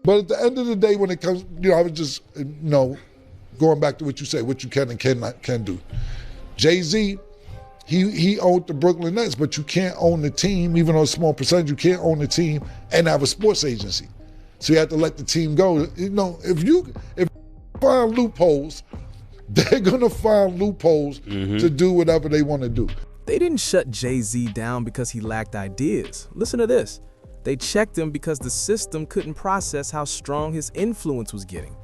But at the end of the day, when it comes, I was just, going back to what you say, what you can and can do. Jay-Z, he owned the Brooklyn Nets, but you can't own the team, even though it's a small percentage, you can't own the team and have a sports agency. So you have to let the team go. If you find loopholes, they're going to find loopholes to do whatever they want to do. They didn't shut Jay-Z down because he lacked ideas. Listen to this. They checked him because the system couldn't process how strong his influence was getting.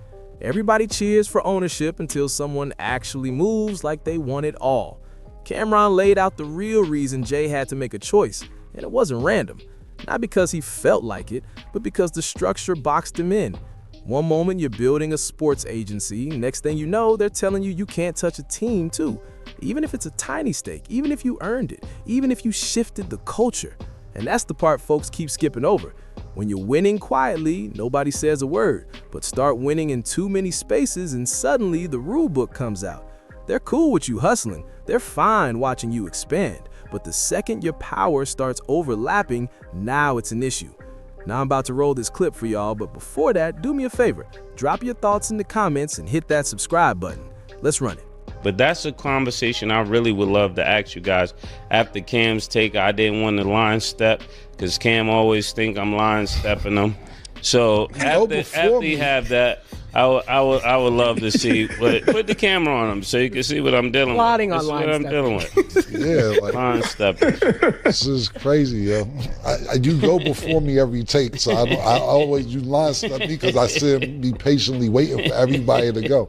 Everybody cheers for ownership until someone actually moves like they want it all. Cameron laid out the real reason Jay had to make a choice, and it wasn't random. Not because he felt like it, but because the structure boxed him in. One moment you're building a sports agency, next thing you know, they're telling you you can't touch a team too. Even if it's a tiny stake, even if you earned it, even if you shifted the culture. And that's the part folks keep skipping over. When you're winning quietly, nobody says a word, but start winning in too many spaces and suddenly the rule book comes out. They're cool with you hustling, they're fine watching you expand, but the second your power starts overlapping, now it's an issue. Now I'm about to roll this clip for y'all, but before that, do me a favor, drop your thoughts in the comments and hit that subscribe button. Let's run it. But that's a conversation I really would love to ask you guys. After Cam's take, I didn't want to line step because Cam always think I'm line stepping him. So after you have that, I would love to see. But put the camera on him so you can see what I'm dealing with. Plotting on This is line what I'm dealing with. Yeah, like Line stepping. this is crazy, yo. You go before me every take, so I always you line step me because I sit and be patiently waiting for everybody to go.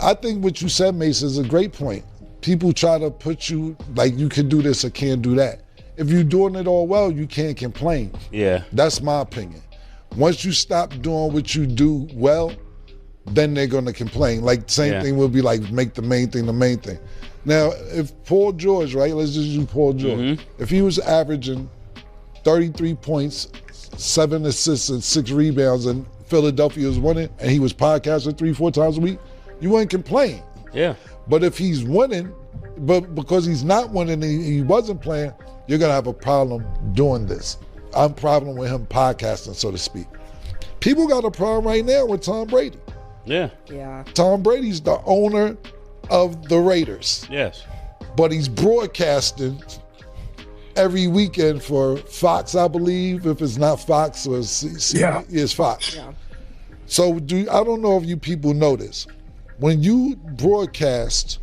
I think what you said, Mason, is a great point. People try to put you like you can do this or can't do that. If you're doing it all well, you can't complain. Yeah. That's my opinion. Once you stop doing what you do well, then they're going to complain. Like same thing will be like make the main thing the main thing. Now, if Paul George, right? Let's just use Paul George. If he was averaging 33 points, 7 assists, and 6 rebounds, and Philadelphia was winning, and he was podcasting 3-4 times a week, you wouldn't complain. Yeah. But if he's winning, but because he's not winning and he wasn't playing, you're going to have a problem doing this. I'm a problem with him podcasting, so to speak. People got a problem right now with Tom Brady. Yeah. Yeah. Tom Brady's the owner of the Raiders. Yes. But he's broadcasting every weekend for Fox, I believe. If it's not Fox, or it's Fox. Yeah. So I don't know if you people know this. When you broadcast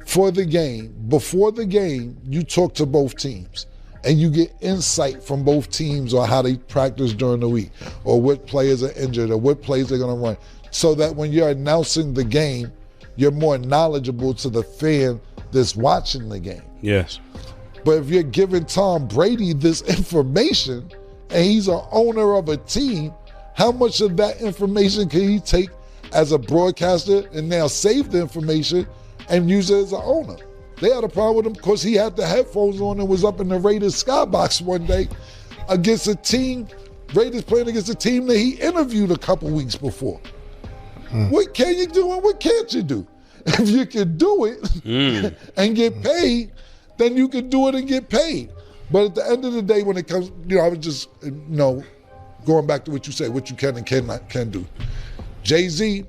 for the game, before the game, you talk to both teams and you get insight from both teams on how they practice during the week or what players are injured or what plays they're going to run, so that when you're announcing the game, you're more knowledgeable to the fan that's watching the game. Yes. But if you're giving Tom Brady this information and he's an owner of a team, how much of that information can he take as a broadcaster and now save the information and use it as an owner? They had a problem with him because he had the headphones on and was up in the Raiders skybox one day against a team, Raiders playing against a team that he interviewed a couple weeks before. What can you do and what can't you do? If you can do it and get paid, then you can do it and get paid. But at the end of the day, when it comes, I was just, going back to what you say, what you can and can do. Jay-Z,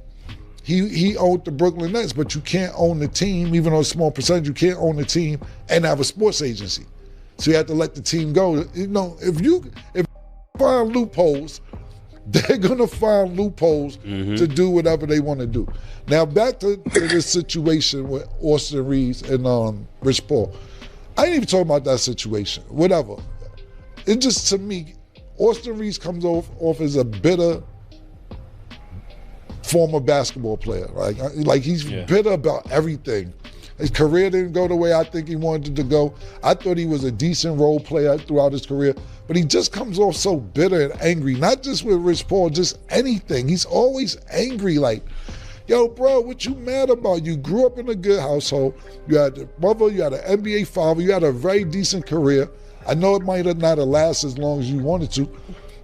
he owned the Brooklyn Nets, but you can't own the team, even though it's a small percentage, you can't own the team and have a sports agency. So you have to let the team go. If you find loopholes, they're gonna find loopholes to do whatever they want to do. Now back to this situation with Austin Reeves and Rich Paul. I ain't even talking about that situation. Whatever. It just, to me, Austin Reeves comes off as a bitter former basketball player. Like he's bitter about everything. His career didn't go the way I think he wanted it to go. I thought he was a decent role player throughout his career, but he just comes off so bitter and angry, not just with Rich Paul, just anything. He's always angry, like, yo, bro, what you mad about? You grew up in a good household. You had a mother, you had an NBA father, you had a very decent career. I know it might not have lasted as long as you wanted to,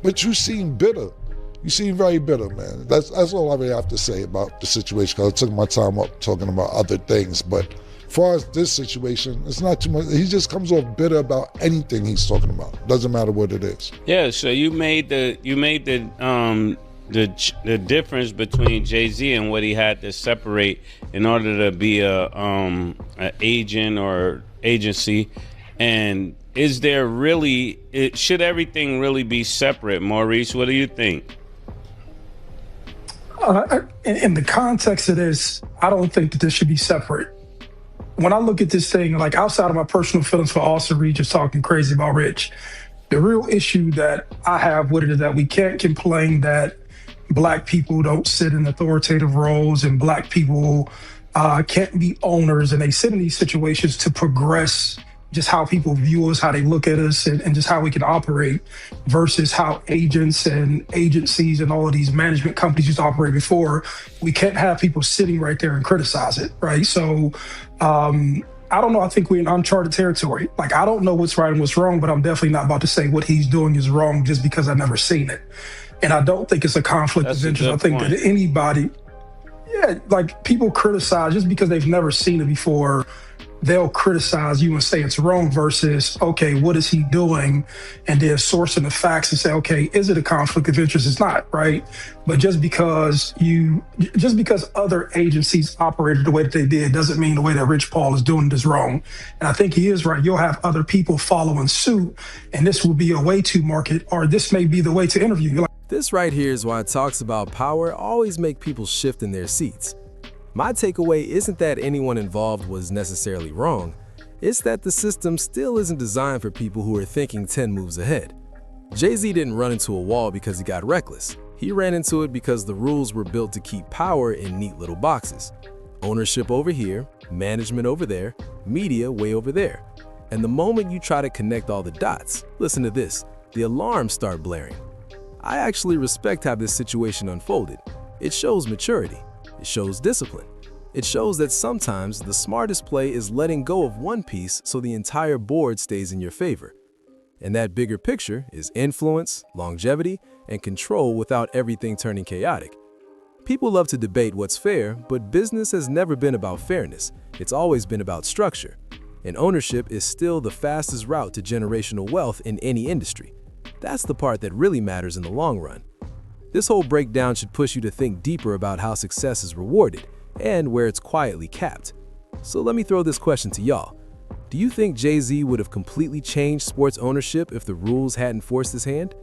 but you seem bitter. You seem very bitter, man. That's all I really have to say about the situation, because I took my time up talking about other things, but far as this situation, it's not too much. He just comes off bitter about anything he's talking about. Doesn't matter what it is. Yeah. So you made the difference between Jay-Z and what he had to separate in order to be a agent or agency. And is there really? Should everything really be separate, Maurice? What do you think? In the context of this, I don't think that this should be separate. When I look at this thing, like outside of my personal feelings for Austin Reed just talking crazy about Rich, the real issue that I have with it is that we can't complain that Black people don't sit in authoritative roles and Black people can't be owners, and they sit in these situations to progress just how people view us, how they look at us, and just how we can operate versus how agents and agencies and all of these management companies used to operate before. We can't have people sitting right there and criticize it, right? So I don't know. I think we're in uncharted territory. Like, I don't know what's right and what's wrong, but I'm definitely not about to say what he's doing is wrong just because I've never seen it. And I don't think it's a conflict of interest. I think that anybody, like people criticize just because they've never seen it before. They'll criticize you and say it's wrong versus, okay, what is he doing? And then sourcing the facts and say, okay, is it a conflict of interest? It's not, right? But just because other agencies operated the way that they did doesn't mean the way that Rich Paul is doing it is wrong. And I think he is right. You'll have other people following suit, and this will be a way to market, or this may be the way to interview. You're like, this right here is why talks about power always make people shift in their seats. My takeaway isn't that anyone involved was necessarily wrong. It's that the system still isn't designed for people who are thinking 10 moves ahead. Jay-Z didn't run into a wall because he got reckless. He ran into it because the rules were built to keep power in neat little boxes. Ownership over here, management over there, media way over there. And the moment you try to connect all the dots, listen to this, the alarms start blaring. I actually respect how this situation unfolded. It shows maturity. It shows discipline. It shows that sometimes the smartest play is letting go of one piece so the entire board stays in your favor. And that bigger picture is influence, longevity, and control without everything turning chaotic. People love to debate what's fair, but business has never been about fairness. It's always been about structure. And ownership is still the fastest route to generational wealth in any industry. That's the part that really matters in the long run. This whole breakdown should push you to think deeper about how success is rewarded and where it's quietly capped. So let me throw this question to y'all. Do you think Jay-Z would have completely changed sports ownership if the rules hadn't forced his hand?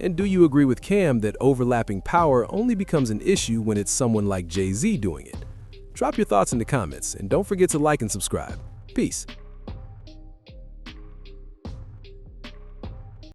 And do you agree with Cam that overlapping power only becomes an issue when it's someone like Jay-Z doing it? Drop your thoughts in the comments and don't forget to like and subscribe. Peace.